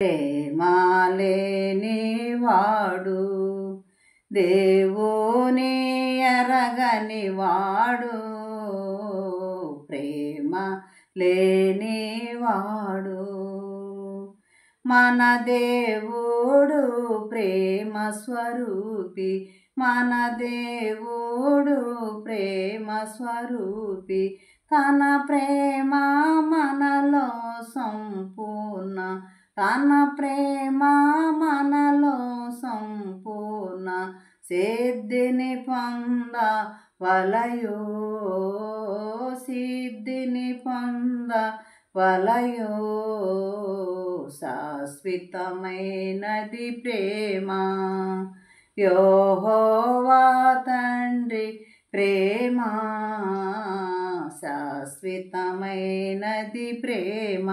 ప్రేమ లేనివాడు దేవుని ఎరగనివాడు, ప్రేమ లేనివాడు. మన దేవుడు ప్రేమ స్వరూపి, మన దేవుడు ప్రేమ స్వరూపి. తన ప్రేమ మనలో సంపూర్ణ, తన ప్రేమ మనలో సంపూర్ణ సిద్ధిని పొంద వలయో, సిద్ధిని పొంద వలయో. శాశ్వతమైనది ప్రేమ, యెహోవా తండ్రి ప్రేమ, శాశ్వతమైనది ప్రేమ.